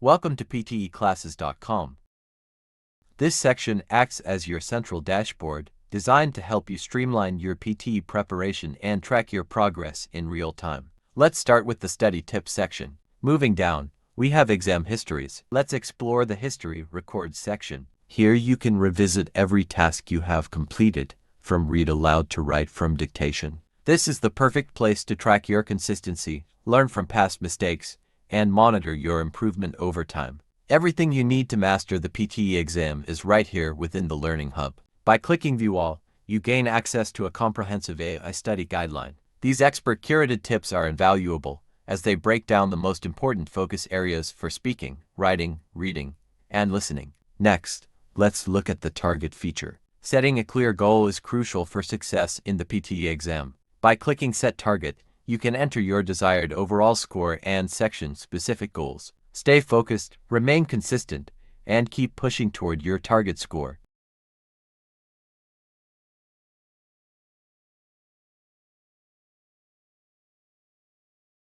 Welcome to PTEclasses.com. This section acts as your central dashboard, designed to help you streamline your PTE preparation and track your progress in real time. Let's start with the study tips section. Moving down, we have exam histories. Let's explore the history records section. Here you can revisit every task you have completed, from read aloud to write from dictation. This is the perfect place to track your consistency, learn from past mistakes, and monitor your improvement over time. Everything you need to master the PTE exam is right here within the Learning Hub. By clicking View All, you gain access to a comprehensive AI study guideline. These expert-curated tips are invaluable, as they break down the most important focus areas for speaking, writing, reading, and listening. Next, let's look at the target feature. Setting a clear goal is crucial for success in the PTE exam. By clicking Set Target, you can enter your desired overall score and section-specific goals. Stay focused, remain consistent, and keep pushing toward your target score.